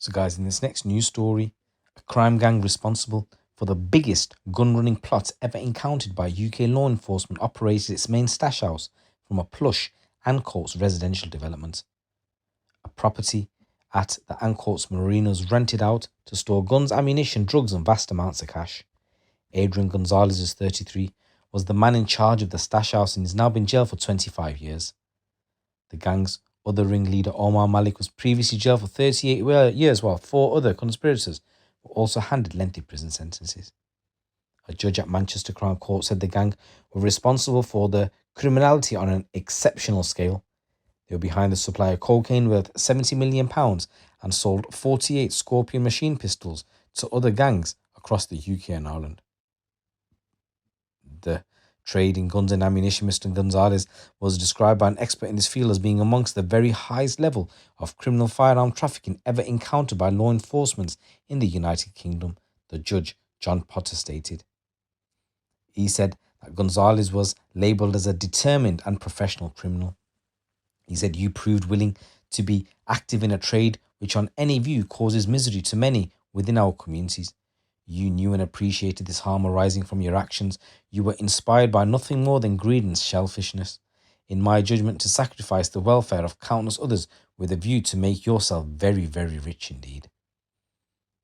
So guys, in this next news story, a crime gang responsible for the biggest gun-running plot ever encountered by UK law enforcement operated its main stash house from a plush Ancoats residential development. A property at the Ancoats Marina was rented out to store guns, ammunition, drugs and vast amounts of cash. Adrian Gonzalez, is 33, was the man in charge of the stash house and has now been jailed for 25 years. The gang's other ringleader, Omar Malik, was previously jailed for 38 years, while 4 other conspirators were also handed lengthy prison sentences. A judge at Manchester Crown Court said the gang were responsible for the criminality on an exceptional scale. They were behind the supply of cocaine worth £70 million and sold 48 Skorpion machine pistols to other gangs across the UK and Ireland. The trade in guns and ammunition, Mr. Gonzalez was described by an expert in this field as being amongst the very highest level of criminal firearm trafficking ever encountered by law enforcement in the United Kingdom, the judge, John Potter, stated. He said that Gonzalez was labelled as a determined and professional criminal. He said, "You proved willing to be active in a trade which on any view causes misery to many within our communities. You knew and appreciated this harm arising from your actions. You were inspired by nothing more than greed and selfishness, in my judgment, to sacrifice the welfare of countless others with a view to make yourself very, very rich indeed."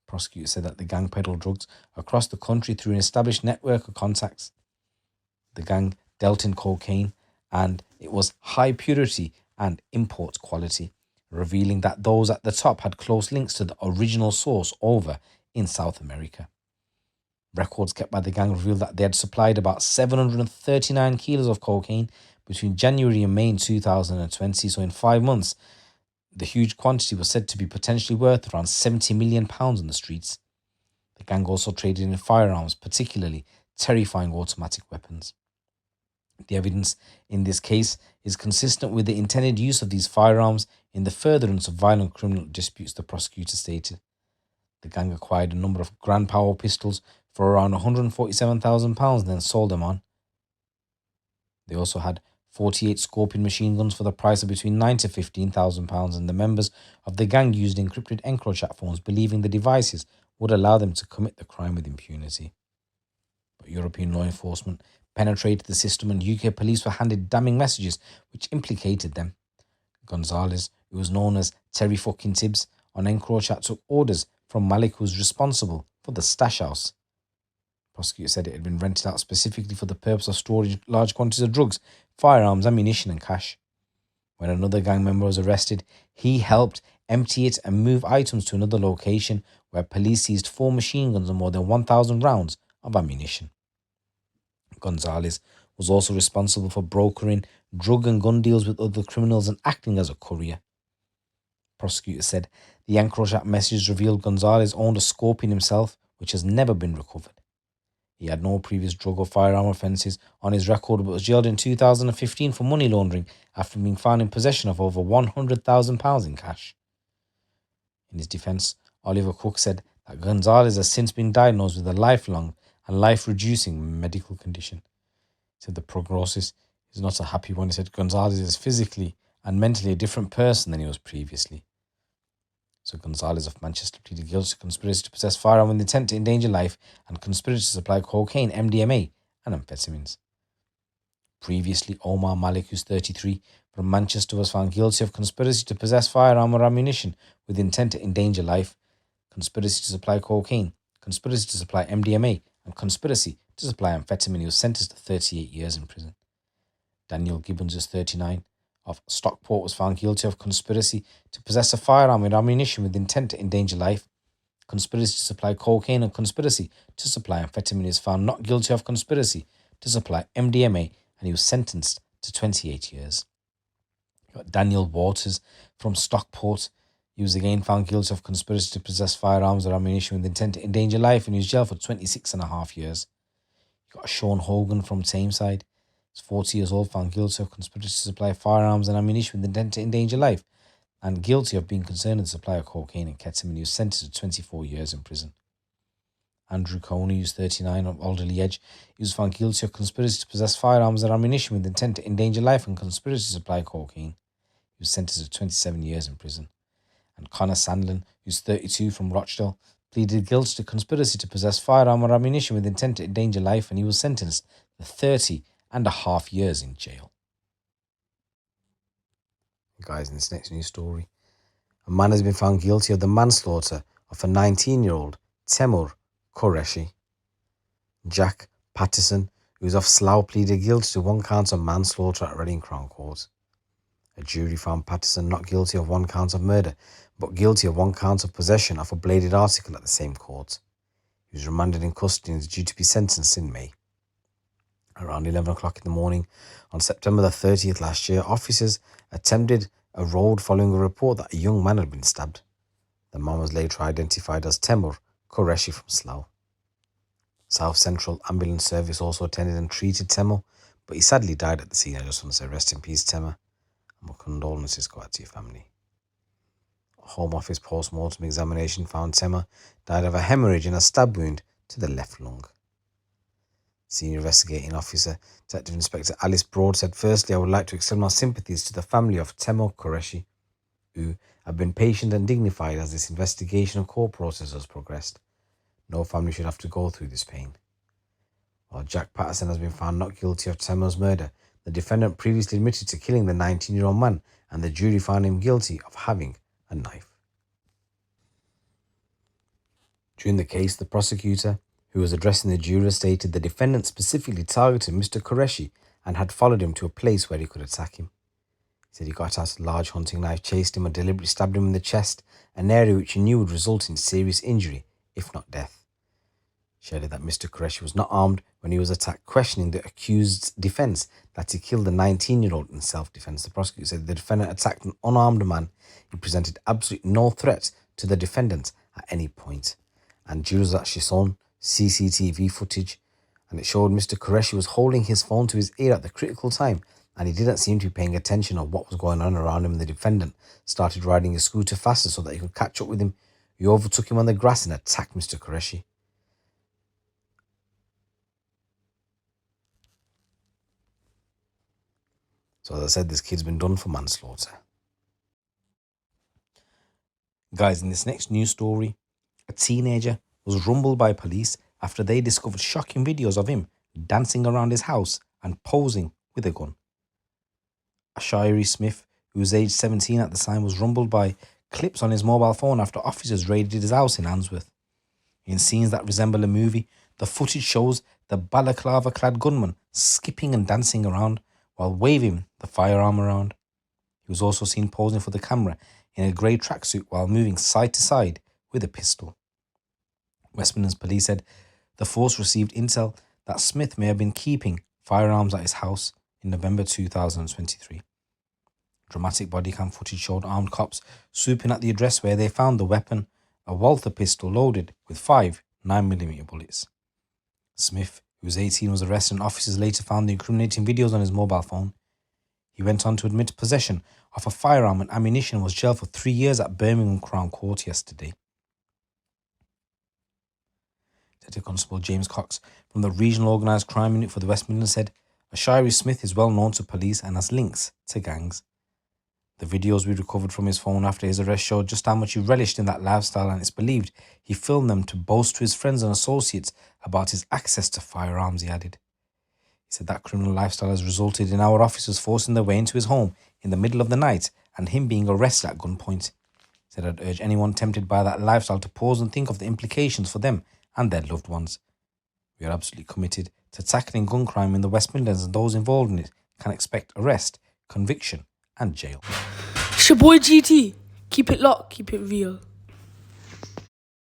Prosecutors said that the gang peddled drugs across the country through an established network of contacts. The gang dealt in cocaine, and it was high purity and import quality, revealing that those at the top had close links to the original source over in South America. Records kept by the gang revealed that they had supplied about 739 kilos of cocaine between January and May in 2020. So in 5 months, the huge quantity was said to be potentially worth around £70 million on the streets. The gang also traded in firearms, particularly terrifying automatic weapons. The evidence in this case is consistent with the intended use of these firearms in the furtherance of violent criminal disputes, the prosecutor stated. The gang acquired a number of Grand Power pistols for around £147,000 and then sold them on. They also had 48 Skorpion machine guns for the price of between £9,000 to £15,000, and the members of the gang used encrypted EncroChat phones, believing the devices would allow them to commit the crime with impunity. But European law enforcement penetrated the system and UK police were handed damning messages which implicated them. Gonzalez, who was known as Terry fucking Tibbs on EncroChat, took orders from Malik, who was responsible for the stash house. Prosecutor said it had been rented out specifically for the purpose of storing large quantities of drugs, firearms, ammunition and cash. When another gang member was arrested, he helped empty it and move items to another location where police seized 4 machine guns and more than 1,000 rounds of ammunition. Gonzalez was also responsible for brokering drug and gun deals with other criminals and acting as a courier. Prosecutors said the EncroChat messages revealed Gonzalez owned a Skorpion himself, which has never been recovered. He had no previous drug or firearm offences on his record, but was jailed in 2015 for money laundering after being found in possession of over £100,000 in cash. In his defence, Oliver Cook said that Gonzalez has since been diagnosed with a lifelong and life-reducing medical condition. He said the prognosis is not a happy one. He said Gonzalez is physically and mentally a different person than he was previously. So Gonzalez of Manchester pleaded guilty to conspiracy to possess firearm with intent to endanger life and conspiracy to supply cocaine, MDMA and amphetamines. Previously, Omar Malik, who's 33, from Manchester, was found guilty of conspiracy to possess firearm or ammunition with intent to endanger life, conspiracy to supply cocaine, conspiracy to supply MDMA and conspiracy to supply amphetamine. He was sentenced to 38 years in prison. Daniel Gibbons, is 39, of Stockport, was found guilty of conspiracy to possess a firearm and ammunition with intent to endanger life, conspiracy to supply cocaine and conspiracy to supply amphetamine. He was found not guilty of conspiracy to supply MDMA and he was sentenced to 28 years. Daniel Waters from Stockport, he was again found guilty of conspiracy to possess firearms or ammunition with intent to endanger life and he was jailed for 26.5 years. You got Sean Hogan from Tameside. He's 40 years old, found guilty of conspiracy to supply firearms and ammunition with intent to endanger life and guilty of being concerned in the supply of cocaine and ketamine. He was sentenced to 24 years in prison. Andrew Coney, who's 39, of Alderley Edge, he was found guilty of conspiracy to possess firearms and ammunition with intent to endanger life and conspiracy to supply cocaine. He was sentenced to 27 years in prison. And Connor Sandlin, who's 32 from Rochdale, pleaded guilty to conspiracy to possess firearm or ammunition with intent to endanger life, and he was sentenced to 30.5 years in jail. Guys, in this next news story, a man has been found guilty of the manslaughter of a 19-year-old Temur Qureshi. Jack Patterson, who is of Slough, pleaded guilty to 1 count of manslaughter at Reading Crown Court. A jury found Patterson not guilty of 1 count of murder, but guilty of 1 count of possession of a bladed article at the same court. He was remanded in custody and is due to be sentenced in May. Around 11 o'clock in the morning on September the 30th last year, officers attempted a road following a report that a young man had been stabbed. The man was later identified as Temur Qureshi from Slough. South Central Ambulance Service also attended and treated Temur, but he sadly died at the scene. I just want to say rest in peace, Temur, and my condolences go out to your family. A Home Office post-mortem examination found Temur died of a hemorrhage and a stab wound to the left lung. Senior Investigating Officer Detective Inspector Alice Broad said, "Firstly, I would like to extend my sympathies to the family of Temur Qureshi, who have been patient and dignified as this investigation and court process has progressed. No family should have to go through this pain." While Jack Patterson has been found not guilty of Temur's murder, the defendant previously admitted to killing the 19-year-old man, and the jury found him guilty of having a knife. During the case, the prosecutor, who was addressing the juror, stated the defendant specifically targeted Mr. Qureshi and had followed him to a place where he could attack him. He said he got out a large hunting knife, chased him and deliberately stabbed him in the chest, an area which he knew would result in serious injury, if not death. She added that Mr. Qureshi was not armed when he was attacked, questioning the accused's defense that he killed the 19-year-old in self-defense. The prosecutor said the defendant attacked an unarmed man. He presented absolutely no threat to the defendant at any point. And jurors actually saw CCTV footage, and it showed Mr. Qureshi was holding his phone to his ear at the critical time, and he didn't seem to be paying attention of what was going on around him. The defendant started riding his scooter faster so that he could catch up with him. He overtook him on the grass and attacked Mr. Qureshi. So as I said, this kid's been done for manslaughter. Guys, in this next news story, a teenager was rumbled by police after they discovered shocking videos of him dancing around his house and posing with a gun. Ashiri Smith, who was aged 17 at the time, was rumbled by clips on his mobile phone after officers raided his house in Handsworth. In scenes that resemble a movie, the footage shows the balaclava-clad gunman skipping and dancing around while waving the firearm around. He was also seen posing for the camera in a grey tracksuit while moving side to side with a pistol. West Midlands Police said the force received intel that Smith may have been keeping firearms at his house in November 2023. Dramatic bodycam footage showed armed cops swooping at the address where they found the weapon, a Walther pistol loaded with 5 9mm bullets. Smith, who was 18, was arrested, and officers later found the incriminating videos on his mobile phone. He went on to admit possession of a firearm and ammunition and was jailed for 3 years at Birmingham Crown Court yesterday. Detective Constable James Cox from the Regional Organised Crime Unit for the West Midlands said Ashiri Smith is well known to police and has links to gangs. The videos we recovered from his phone after his arrest showed just how much he relished in that lifestyle, and it's believed he filmed them to boast to his friends and associates about his access to firearms, he added. He said that criminal lifestyle has resulted in our officers forcing their way into his home in the middle of the night and him being arrested at gunpoint. He said, "I'd urge anyone tempted by that lifestyle to pause and think of the implications for them and their loved ones. We are absolutely committed to tackling gun crime in the West Midlands, and those involved in it can expect arrest, conviction and jail." It's your boy GT. Keep it locked, keep it real.